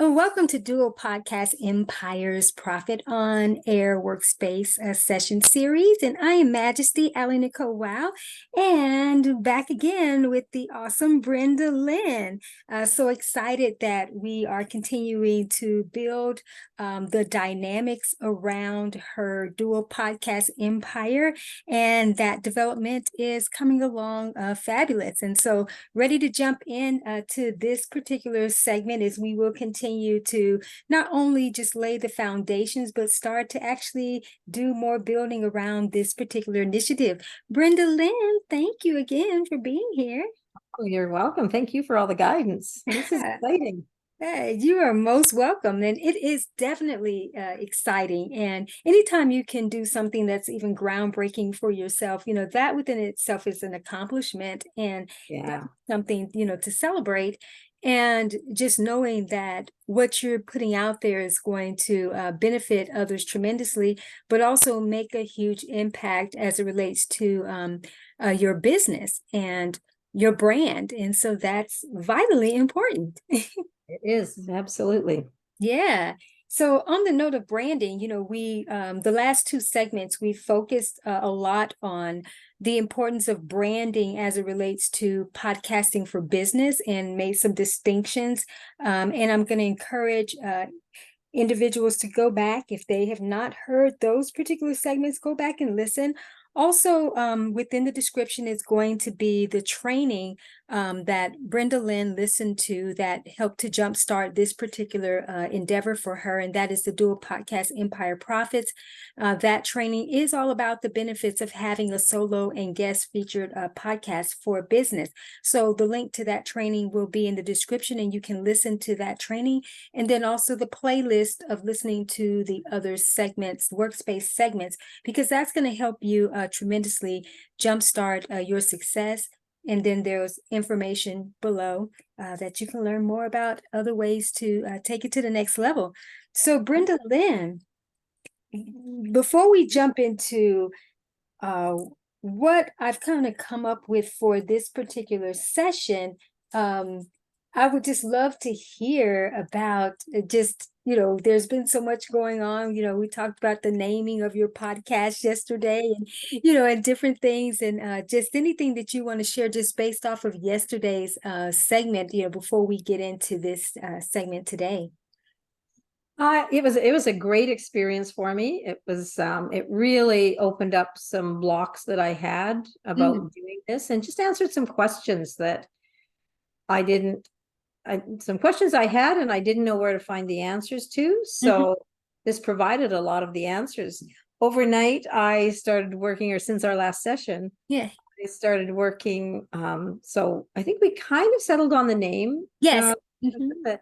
Welcome to Dual Podcast Empire's Profit on Air Workspace session series. And I am Majesty AliNICOLE WOW, and back again with the awesome Brenda Lynn. So excited that we are continuing to build the dynamics around her Dual Podcast Empire, and that development is coming along fabulous. And so ready to jump in to this particular segment as we will continue to not only just lay the foundations, but start to actually do more building around this particular initiative. Brenda Lynn, thank you again for being here. Oh, you're welcome. Thank you for all the guidance. This is exciting. You are most welcome, and it is definitely exciting. And anytime you can do something that's even groundbreaking for yourself, that within itself is an accomplishment and something, to celebrate. And just knowing that what you're putting out there is going to benefit others tremendously, but also make a huge impact as it relates to your business and your brand. And so that's vitally important. It is, absolutely. Yeah. So on the note of branding, we the last two segments, we focused a lot on the importance of branding as it relates to podcasting for business and made some distinctions. And I'm going to encourage individuals to go back. If they have not heard those particular segments, go back and listen. Also, within the description is going to be the training that Brenda Lynn listened to that helped to jumpstart this particular endeavor for her, and that is the Dual Podcast Empire Profits. That training is all about the benefits of having a solo and guest featured podcast for business. So the link to that training will be in the description, and you can listen to that training, and then also the playlist of listening to the other segments, Workspace segments, because that's going to help you tremendously jumpstart your success. And then there's information below that you can learn more about other ways to take it to the next level. So Brenda Lynn, before we jump into what I've kind of come up with for this particular session, I would just love to hear about just, there's been so much going on. We talked about the naming of your podcast yesterday and, and different things, and just anything that you want to share just based off of yesterday's segment, before we get into this segment today. It was a great experience for me. It really opened up some blocks that I had about doing this, and just answered some questions that some questions I had and I didn't know where to find the answers to. So this provided a lot of the answers. Overnight, I started working, or since our last session, I started working. So I think we kind of settled on the name. Yes. But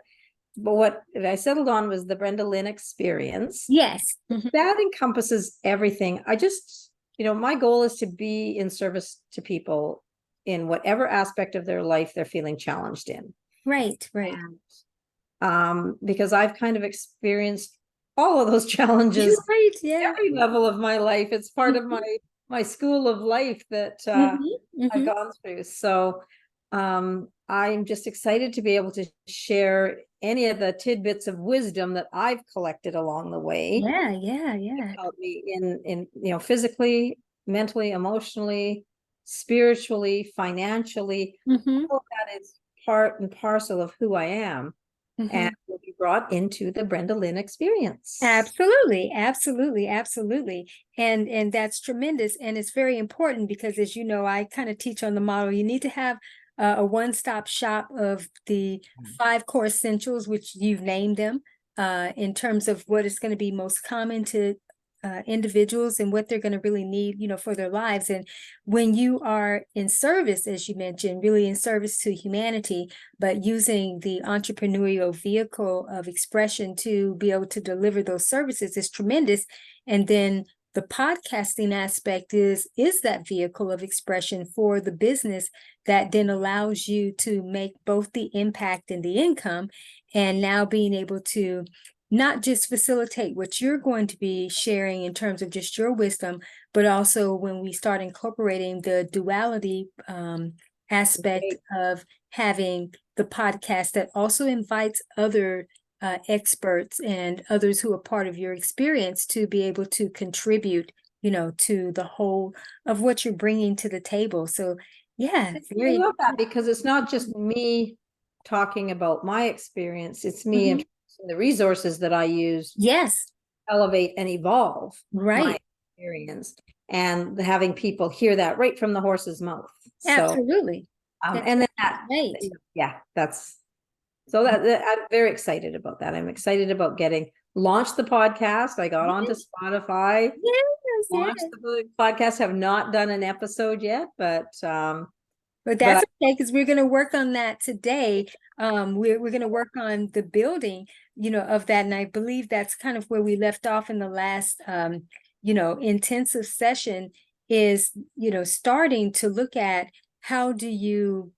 what I settled on was the Brenda Lynn experience. Yes. That encompasses everything. I just, my goal is to be in service to people in whatever aspect of their life they're feeling challenged in. Right. Because I've kind of experienced all of those challenges every level of my life. It's part of my school of life that I've gone through. So I'm just excited to be able to share any of the tidbits of wisdom that I've collected along the way. Yeah. Help me in physically, mentally, emotionally, spiritually, financially. All of that is part and parcel of who I am, and will be brought into the Brenda Lynn experience. Absolutely. And that's tremendous. And it's very important because, as you know, I kind of teach on the model. You need to have a one-stop shop of the 5 core essentials, which you've named them, in terms of what is going to be most common to individuals and what they're going to really need, for their lives. And when you are in service, as you mentioned, really in service to humanity, but using the entrepreneurial vehicle of expression to be able to deliver those services is tremendous. And then the podcasting aspect is that vehicle of expression for the business that then allows you to make both the impact and the income, and now being able to not just facilitate what you're going to be sharing in terms of just your wisdom, but also when we start incorporating the duality aspect of having the podcast that also invites other experts and others who are part of your experience to be able to contribute, to the whole of what you're bringing to the table. So yeah, I love that, because it's not just me talking about my experience, it's me introducing the resources that I use. Yes. Elevate and evolve my experience, and having people hear that right from the horse's mouth. Absolutely. And then that I'm very excited about that. I'm excited about getting launched the podcast. I got onto Spotify. Yes, launched the podcast. Have not done an episode yet, but that's okay, because we're going to work on that today. We're going to work on the building, of that, and I believe that's kind of where we left off in the last, intensive session. Is starting to look at how do you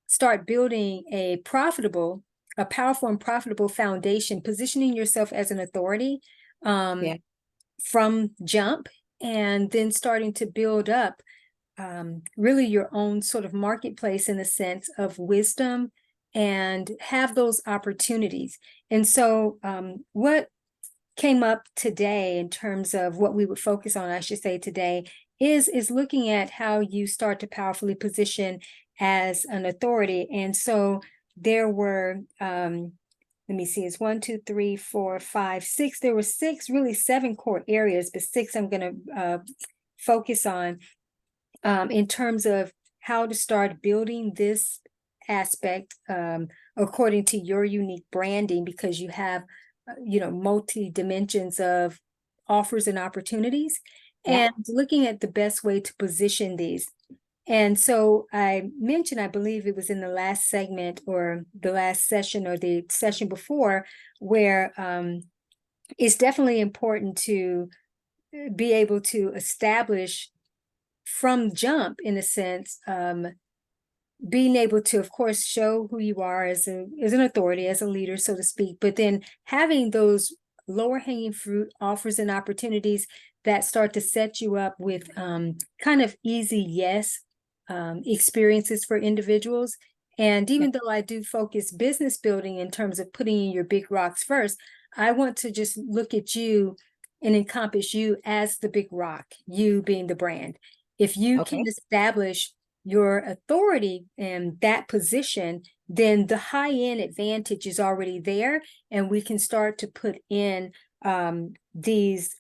start building a powerful and profitable foundation, positioning yourself as an authority from jump, and then starting to build up really your own sort of marketplace in the sense of wisdom, and have those opportunities. And so what came up today in terms of what we would focus on, I should say today, is looking at how you start to powerfully position as an authority. And so there were, let me see, it's 1, 2, 3, 4, 5, 6. There were 6, really 7 core areas, but 6 I'm going to focus on in terms of how to start building this aspect according to your unique branding, because you have, multi dimensions of offers and opportunities, and looking at the best way to position these. And so I mentioned, I believe it was in the last segment or the last session or the session before, where it's definitely important to be able to establish from jump, in a sense, being able to, of course, show who you are as an authority, as a leader, so to speak, but then having those lower hanging fruit offers and opportunities that start to set you up with kind of easy experiences for individuals. And even though I do focus business building in terms of putting in your big rocks first, I want to just look at you and encompass you as the big rock, you being the brand. If you can establish your authority in that position, then the high-end advantage is already there, and we can start to put in these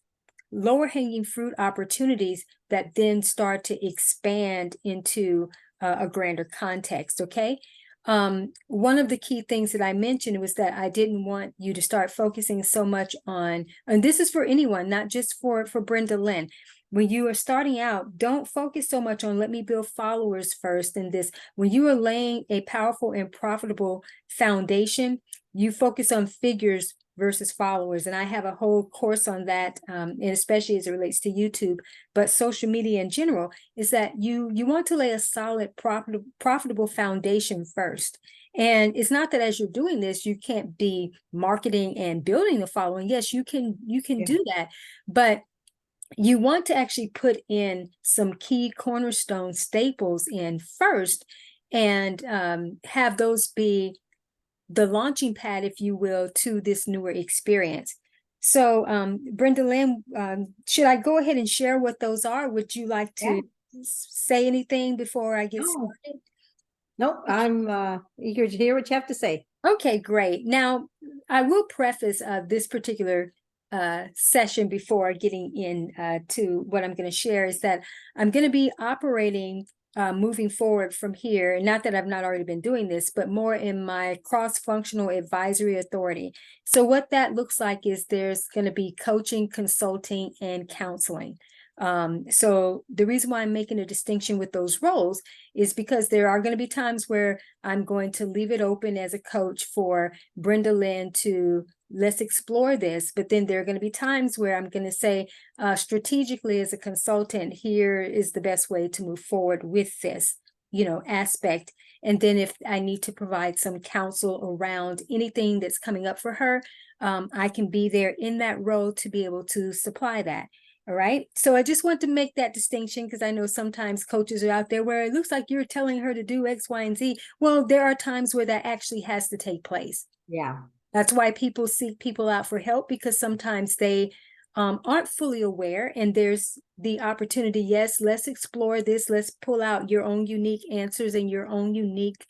lower-hanging fruit opportunities that then start to expand into a grander context, okay? One of the key things that I mentioned was that I didn't want you to start focusing so much on, and this is for anyone, not just for Brenda Lynn. When you are starting out, don't focus so much on let me build followers first in this. When you are laying a powerful and profitable foundation, you focus on figures versus followers. And I have a whole course on that, and especially as it relates to YouTube, but social media in general, is that you want to lay a solid, profitable foundation first. And it's not that as you're doing this, you can't be marketing and building the following. Yes, you can do that, but you want to actually put in some key cornerstone staples in first, and have those be the launching pad, if you will, to this newer experience. So Brenda Lynn, should I go ahead and share what those are? Would you like to say anything before I get started? Nope, I'm eager to hear what you have to say. Okay, great. Now, I will preface this particular session before getting in to what I'm going to share, is that I'm going to be operating moving forward from here, not that I've not already been doing this, but more in my cross-functional advisory authority. So what that looks like is there's going to be coaching, consulting, and counseling. So the reason why I'm making a distinction with those roles is because there are going to be times where I'm going to leave it open as a coach for Brenda Lynn to let's explore this. But then there are going to be times where I'm going to say strategically as a consultant, here is the best way to move forward with this, aspect. And then if I need to provide some counsel around anything that's coming up for her, I can be there in that role to be able to supply that. All right. So I just want to make that distinction, because I know sometimes coaches are out there where it looks like you're telling her to do X, Y, and Z. Well, there are times where that actually has to take place. Yeah. That's why people seek people out for help, because sometimes they aren't fully aware, and there's the opportunity. Yes, let's explore this. Let's pull out your own unique answers and your own unique,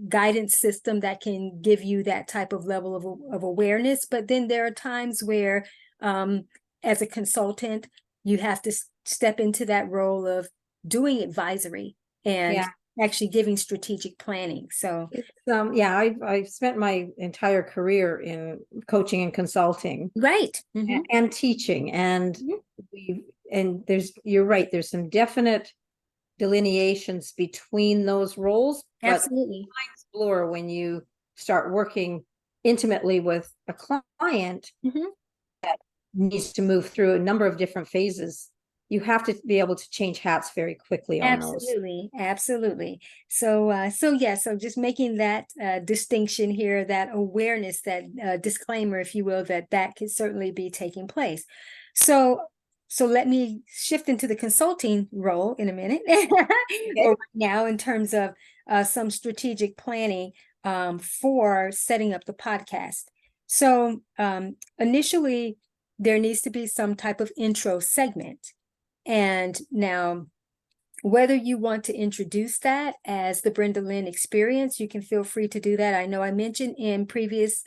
guidance system that can give you that type of level of awareness. But then there are times where, as a consultant, you have to step into that role of doing advisory and actually giving strategic planning. So I've spent my entire career in coaching and consulting, right, and teaching, and you're right, there's some definite delineations between those roles. Absolutely. But lines blur when you start working intimately with a client that needs to move through a number of different phases. You have to be able to change hats very quickly on those. Absolutely. So just making that distinction here, that awareness, that disclaimer, if you will, that could certainly be taking place. So let me shift into the consulting role in a minute, or now, in terms of some strategic planning for setting up the podcast. So initially, there needs to be some type of intro segment. And now, whether you want to introduce that as the Brenda Lynn experience, you can feel free to do that. I know I mentioned in previous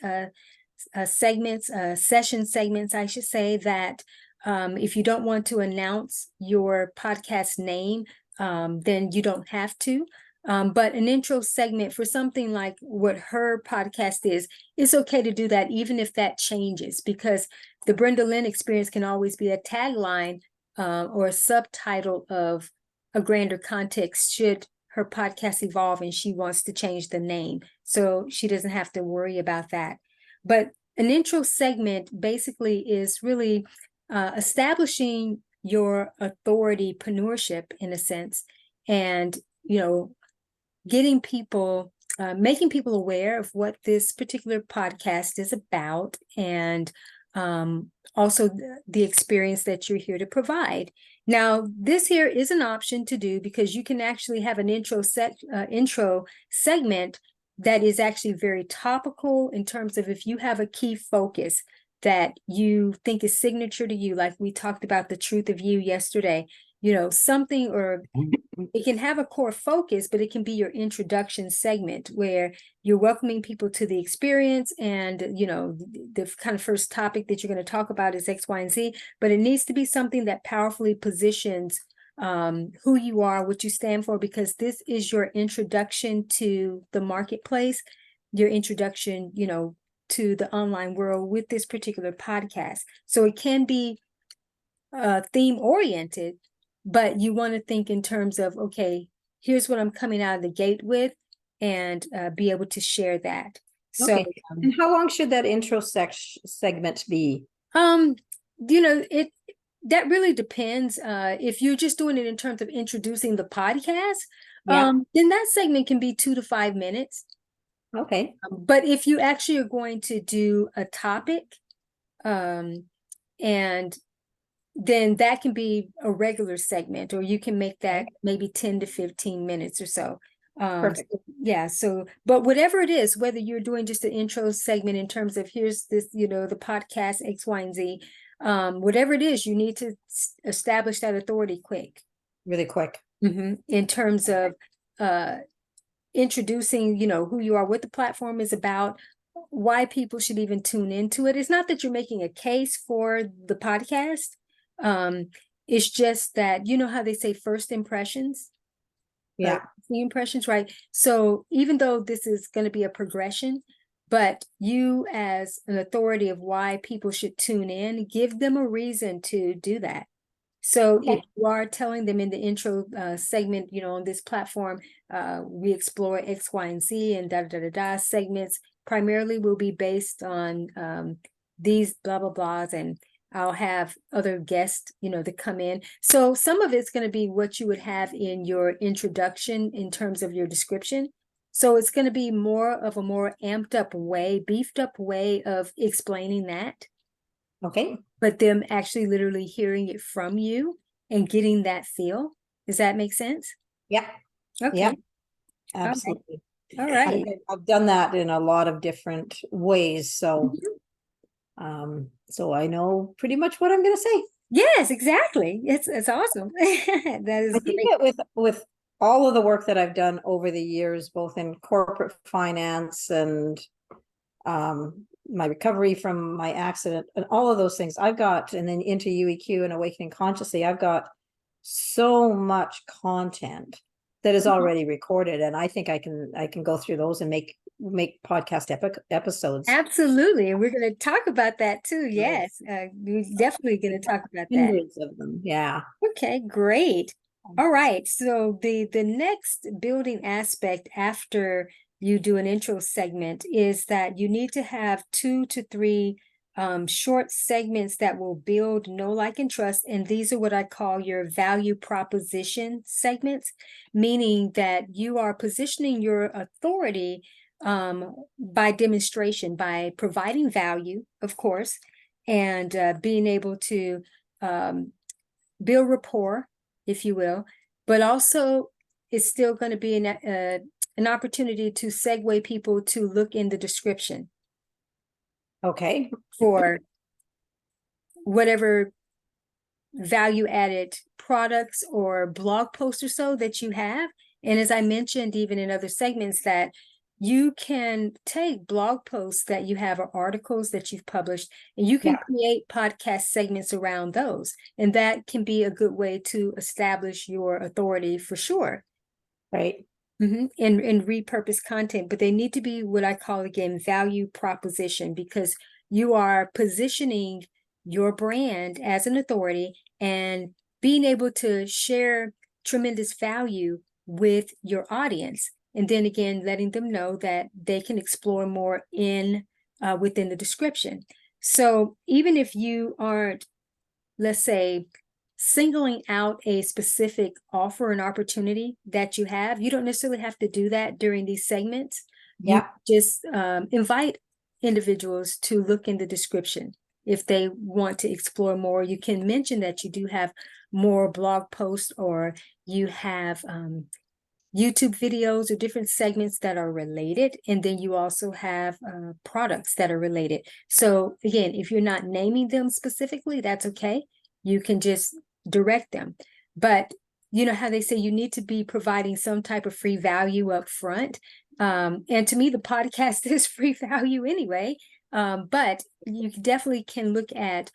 session segments, I should say, that if you don't want to announce your podcast name, then you don't have to. But an intro segment for something like what her podcast is, it's okay to do that, even if that changes, because the Brenda Lynn experience can always be a tagline or a subtitle of a grander context should her podcast evolve and she wants to change the name. So she doesn't have to worry about that. But an intro segment basically is really establishing your authority-preneurship, in a sense, and, getting people, making people aware of what this particular podcast is about, and also the experience that you're here to provide. Now, this here is an option to do, because you can actually have an intro segment that is actually very topical, in terms of if you have a key focus that you think is signature to you, like we talked about the truth of you yesterday, something, or it can have a core focus, but it can be your introduction segment where you're welcoming people to the experience, and the kind of first topic that you're going to talk about is X, Y, and Z, but it needs to be something that powerfully positions who you are, what you stand for, because this is your introduction to the marketplace, your introduction, to the online world with this particular podcast. So it can be theme oriented, but you want to think in terms of, okay, here's what I'm coming out of the gate with, and be able to share that. So, and how long should that intro segment be? That really depends. If you're just doing it in terms of introducing the podcast, then that segment can be 2 to 5 minutes. Okay. But if you actually are going to do a topic, and then that can be a regular segment, or you can make that maybe 10 to 15 minutes or so. Perfect. But whatever it is, whether you're doing just an intro segment in terms of here's this, the podcast X, Y, and Z, whatever it is, you need to establish that authority really quick. In terms of introducing, who you are, what the platform is about, why people should even tune into it. It's not that you're making a case for the podcast. It's just that, how they say first impressions. The impressions, right? So even though this is going to be a progression, but you, as an authority of why people should tune in, give them a reason to do that. So if you are telling them in the intro segment, on this platform, we explore X, Y, and Z, and segments primarily will be based on these blah, blah, blahs, and I'll have other guests, to come in. So some of it's going to be what you would have in your introduction in terms of your description. So it's going to be more of a more amped up way, beefed up way of explaining that. Okay. But them actually literally hearing it from you and getting that feel. Does that make sense? Yeah. Okay. Yeah. Absolutely. All right. I've done that in a lot of different ways. So, so I know pretty much what I'm going to say. Yes, exactly. It's awesome. That is I think great. that with all of the work that I've done over the years, both in corporate finance and my recovery from my accident and all of those things I've got, and then into UEQ and Awakening Consciously, I've got so much content that is already recorded, and I think I can go through those and make podcast episodes. Absolutely. And we're going to talk about that too. Yes. We're definitely going to talk about that. Hundreds of them. Yeah. Okay, great. All right. So the next building aspect after you do an intro segment is that you need to have 2 to 3 short segments that will build know, like, and trust. And these are what I call your value proposition segments, meaning that you are positioning your authority by demonstration, by providing value, of course, and being able to build rapport, if you will, but also it's still going to be an opportunity to segue people to look in the description. Okay. For whatever value added products or blog posts or so that you have. And as I mentioned, even in other segments, that you can take blog posts that you have or articles that you've published, and you can create podcast segments around those. And that can be a good way to establish your authority for sure. Right. And repurpose content, but they need to be what I call, again, value proposition, because you are positioning your brand as an authority and being able to share tremendous value with your audience. And then again, letting them know that they can explore more within the description. So even if you aren't, let's say, singling out a specific offer and opportunity that you have, you don't necessarily have to do that during these segments. You just invite individuals to look in the description. If they want to explore more, you can mention that you do have more blog posts, or you have YouTube videos or different segments that are related. And then you also have products that are related. So again, if you're not naming them specifically, that's okay. You can just direct them. But you know how they say you need to be providing some type of free value up front. And to me, the podcast is free value anyway. But you definitely can look at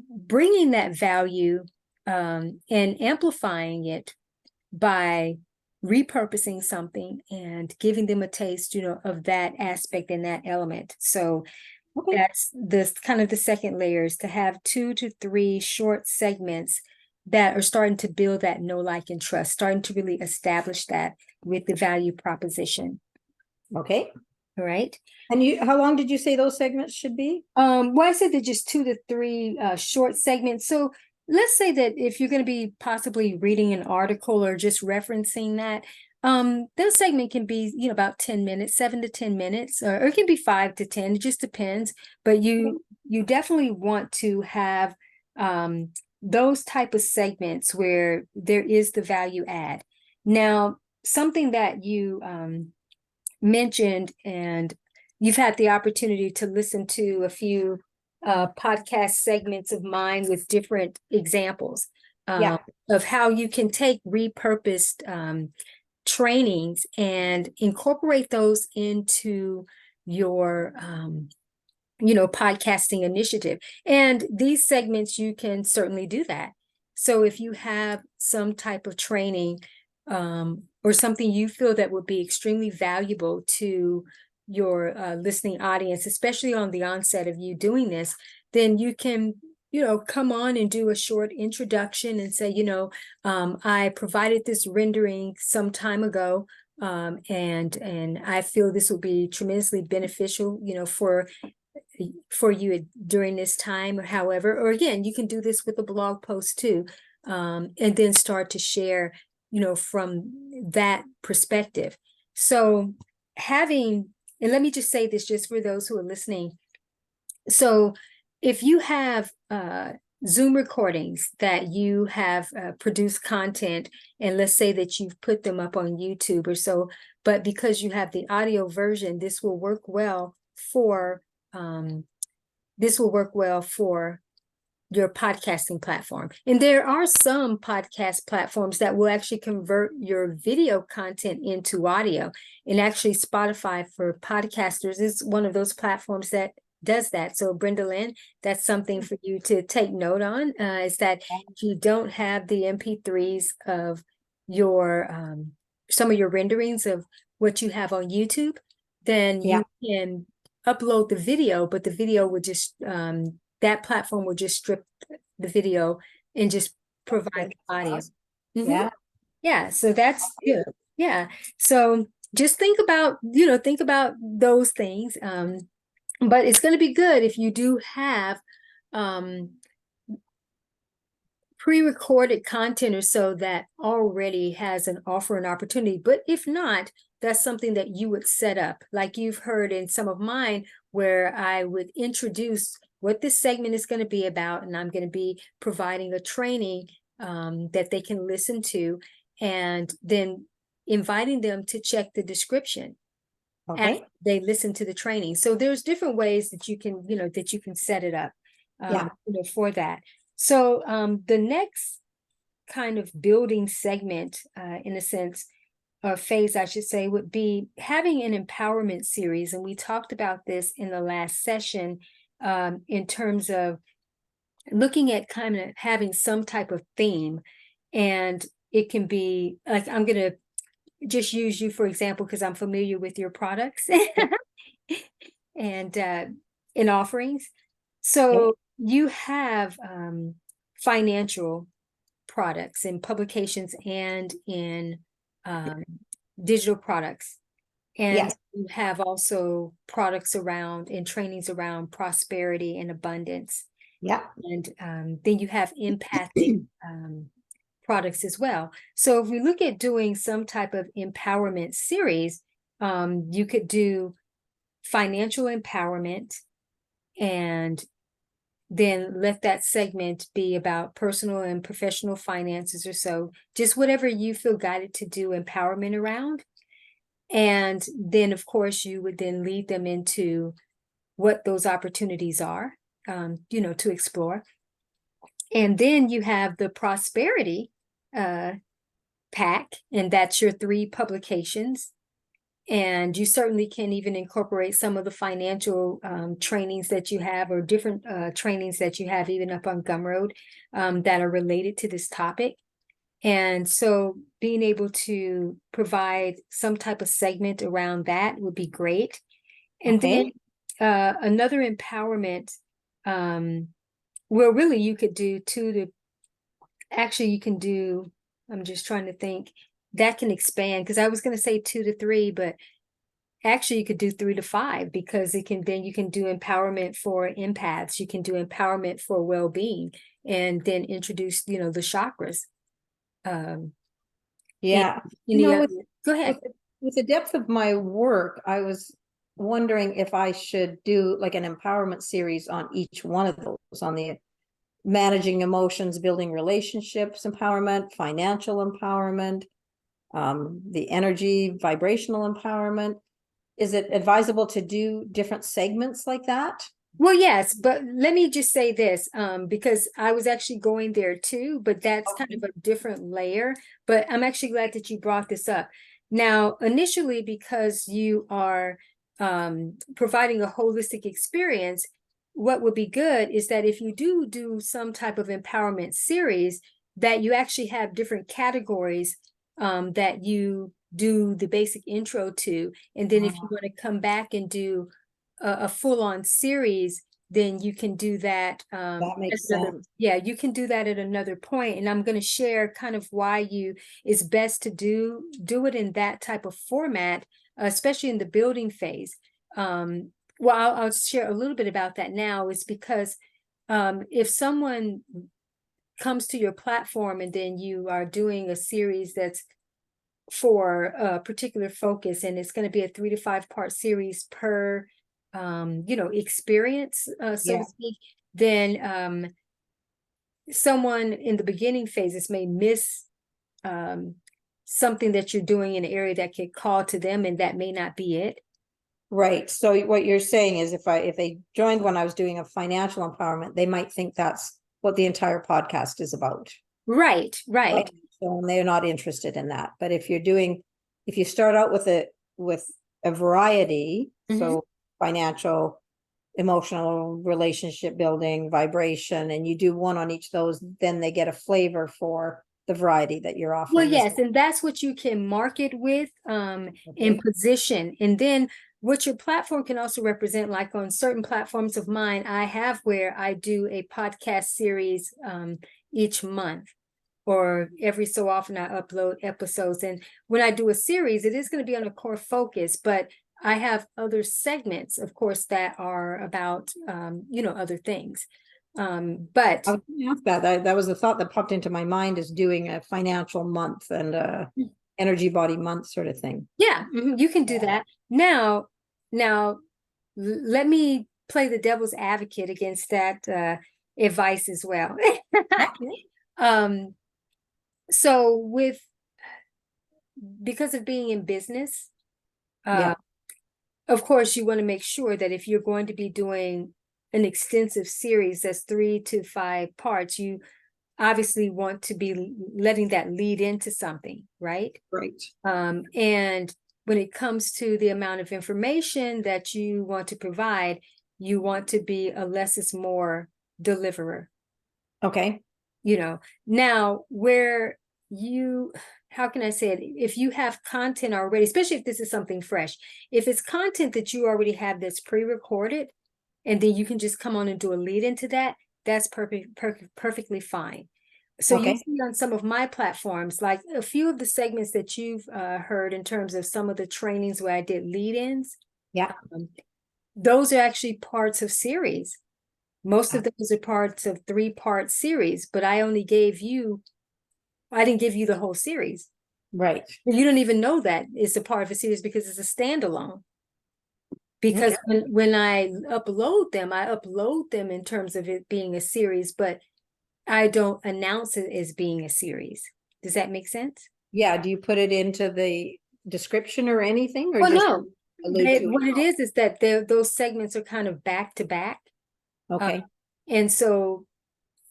bringing that value and amplifying it by repurposing something and giving them a taste, of that aspect and that element. So that's the kind of the second layer, is to have 2 to 3 short segments that are starting to build that know, like, and trust, starting to really establish that with the value proposition. Okay. All right. And how long did you say those segments should be? Well, I said they're just 2 to 3 short segments. So let's say that if you're going to be possibly reading an article or just referencing that, those segment can be, about 10 minutes, 7 to 10 minutes, or it can be 5 to 10. It just depends. But you definitely want to have those type of segments where there is the value add. Now, something that you mentioned, and you've had the opportunity to listen to a few podcast segments of mine with different examples of how you can take repurposed trainings and incorporate those into your podcasting initiative. And these segments, you can certainly do that. So if you have some type of training or something you feel that would be extremely valuable to your listening audience, especially on the onset of you doing this, then you can, come on and do a short introduction and say, I provided this rendering some time ago, and I feel this will be tremendously beneficial, for you during this time, or however. Or again, you can do this with a blog post too, and then start to share, from that perspective. So and let me just say this just for those who are listening. So if you have Zoom recordings that you have produced content, and let's say that you've put them up on YouTube or so, but because you have the audio version, this will work well for your podcasting platform. And there are some podcast platforms that will actually convert your video content into audio. And actually Spotify for podcasters is one of those platforms that does that. So Brenda Lynn, that's something for you to take note on, is that if you don't have the MP3s of your some of your renderings of what you have on YouTube, then you can upload the video, but the video would just that platform will just strip the video and just provide audio. Yeah, so that's good. Yeah, so just think about those things. But it's going to be good if you do have pre-recorded content or so that already has an offer and opportunity. But if not, that's something that you would set up, like you've heard in some of mine, where I would introduce what this segment is going to be about, and I'm going to be providing a training that they can listen to, and then inviting them to check the description after they listen to the training. So there's different ways that you can set it up for that. So the next kind of building segment, in a sense, or phase, I should say, would be having an empowerment series. And we talked about this in the last session in terms of looking at kind of having some type of theme. And it can be like, I'm going to just use you, for example, because I'm familiar with your products and in offerings. So you have financial products in publications and in digital products. And you have also products around and trainings around prosperity and abundance. And then you have empathic products as well. So if we look at doing some type of empowerment series, you could do financial empowerment, and then let that segment be about personal and professional finances or so, just whatever you feel guided to do empowerment around. And then, of course, you would then lead them into what those opportunities are, to explore. And then you have the prosperity pack, and that's your 3 publications. And you certainly can even incorporate some of the financial trainings that you have, or different trainings that you have even up on Gumroad that are related to this topic. And so being able to provide some type of segment around that would be great. And then another empowerment, well, really you could do 2 to, actually you can do, I'm just trying to think, that can expand, because I was going to say 2 to 3, but actually you could do 3 to 5, because it can, then you can do empowerment for empaths, you can do empowerment for well-being, and then introduce, the chakras. Go ahead. With the depth of my work, I was wondering if I should do like an empowerment series on each one of those, on the managing emotions, building relationships empowerment, financial empowerment, the energy, vibrational empowerment. Is it advisable to do different segments like that? Well, yes, but let me just say this, because I was actually going there too, but that's kind of a different layer. But I'm actually glad that you brought this up. Now, initially, because you are providing a holistic experience, what would be good is that if you do some type of empowerment series, that you actually have different categories that you do the basic intro to. And then if you want to come back and do a full-on series, then you can do that. That makes sense. Yeah, you can do that at another point. And I'm going to share kind of why it's best to do it in that type of format, especially in the building phase. Well, I'll share a little bit about that now. Is because if someone comes to your platform and then you are doing a series that's for a particular focus, and it's going to be a 3 to 5 part series per experience, so to speak, then someone in the beginning phases may miss something that you're doing in an area that could call to them, and that may not be it. Right. So what you're saying is if they joined when I was doing a financial empowerment, they might think that's what the entire podcast is about. Right, right. So they're not interested in that. But if you start out with a variety, so financial, emotional, relationship building, vibration, and you do one on each of those, then they get a flavor for the variety that you're offering. Well, yes, and that's what you can market with and position. And then what your platform can also represent, like on certain platforms of mine, I have where I do a podcast series each month, or every so often I upload episodes. And when I do a series, it is going to be on a core focus, but I have other segments, of course, that are about, other things. But I was gonna ask that was a thought that popped into my mind, is doing a financial month and a energy body month sort of thing. Yeah, you can do that. Now, let me play the devil's advocate against that advice as well. So because of being in business, of course, you want to make sure that if you're going to be doing an extensive series that's 3 to 5 parts, you obviously want to be letting that lead into something, right? Right. And when it comes to the amount of information that you want to provide, you want to be a less is more deliverer. Okay. Now where how can I say it? If you have content already, especially if this is something fresh, if it's content that you already have that's pre-recorded, and then you can just come on and do a lead into that, that's perfectly fine. So you see on some of my platforms, like a few of the segments that you've heard in terms of some of the trainings where I did lead-ins. Yeah. Those are actually parts of series. Most of those are parts of 3-part series, but I didn't give you the whole series. Right. You don't even know that it's a part of a series because it's a standalone. Because when I upload them in terms of it being a series, but I don't announce it as being a series. Does that make sense? Yeah. Do you put it into the description or anything? Or well, just no. What it is that those segments are kind of back to back. Okay. And so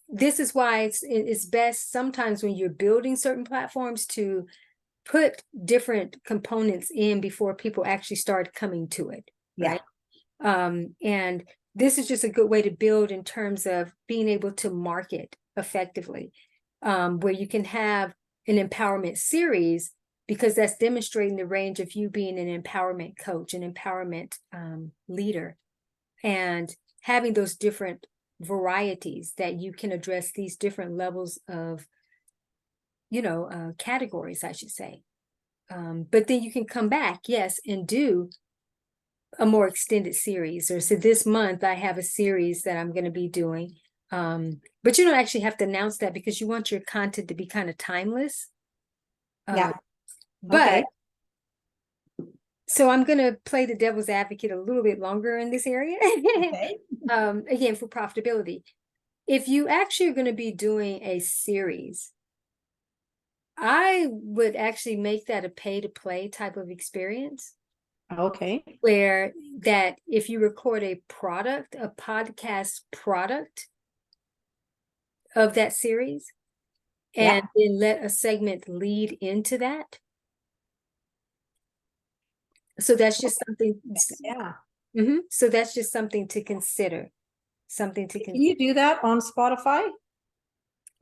this is why it's best sometimes when you're building certain platforms to put different components in before people actually start coming to it. Right. And this is just a good way to build in terms of being able to market effectively, where you can have an empowerment series, because that's demonstrating the range of you being an empowerment coach, an empowerment leader, and having those different varieties that you can address these different levels of, categories, I should say. But then you can come back, yes, and do a more extended series. Or so this month I have a series that I'm going to be doing. But you don't actually have to announce that because you want your content to be kind of timeless. But so I'm going to play the devil's advocate a little bit longer in this area. Again, for profitability. If you actually are going to be doing a series, I would actually make that a pay-to-play type of experience. Where that if you record a podcast product of that series, and then let a segment lead into that. So that's just something. So that's just something to consider. Can you do that on Spotify?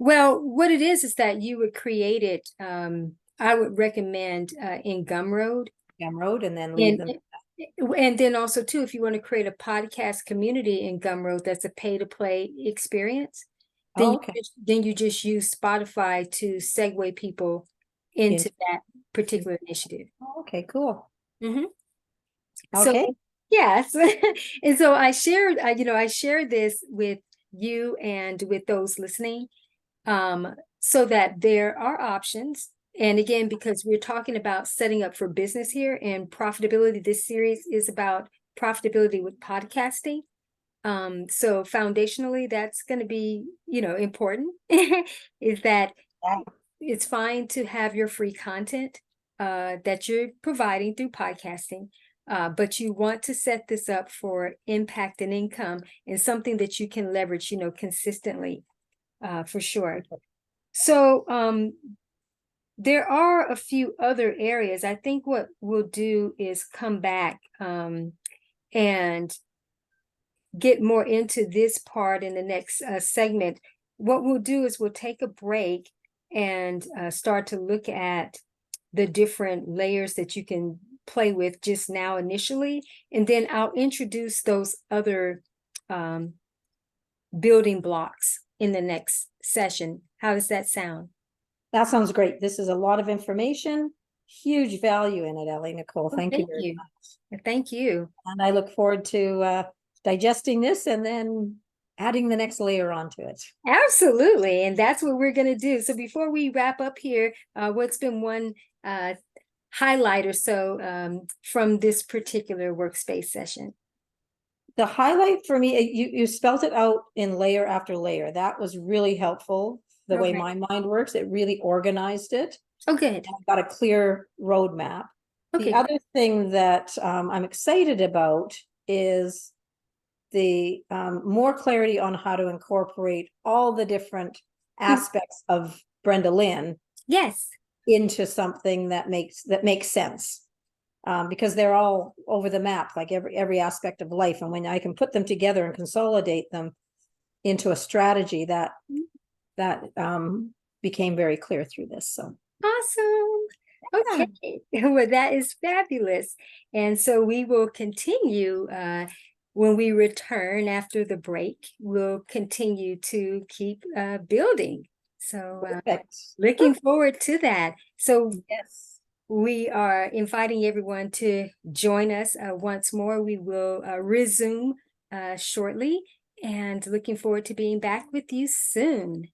Well, what it is that you would create it. I would recommend in Gumroad. And then leave them. And then also too, if you want to create a podcast community in Gumroad, that's a pay-to-play experience. Then you just use Spotify to segue people into that particular initiative. Okay, cool. So yes, and so I shared, I shared this with you and with those listening, so that there are options. And again, because we're talking about setting up for business here and profitability, this series is about profitability with podcasting. So foundationally, that's going to be, important is that it's fine to have your free content that you're providing through podcasting, but you want to set this up for impact and income and something that you can leverage, consistently, for sure. So there are a few other areas. I think what we'll do is come back and get more into this part in the next segment. What we'll do is we'll take a break and start to look at the different layers that you can play with just now initially, and then I'll introduce those other building blocks in the next session. How does that sound? That sounds great. This is a lot of information, huge value in it, AliNICOLE. Thank you very much. Thank you. And I look forward to digesting this and then adding the next layer onto it. Absolutely. And that's what we're going to do. So before we wrap up here, what's been one highlight or so from this particular workspace session? The highlight for me, you spelled it out in layer after layer. That was really helpful. The way my mind works, it really organized it. Oh, good. I've got a clear roadmap. Okay. The other thing that I'm excited about is the more clarity on how to incorporate all the different aspects of Brenda Lynn. Yes. Into something that makes sense. Because they're all over the map, like every aspect of life. And when I can put them together and consolidate them into a strategy, that became very clear through this. So awesome. Okay. Well, that is fabulous. And so we will continue when we return after the break. We'll continue to keep building. So looking forward to that. So yes, we are inviting everyone to join us once more. We will resume shortly, and looking forward to being back with you soon.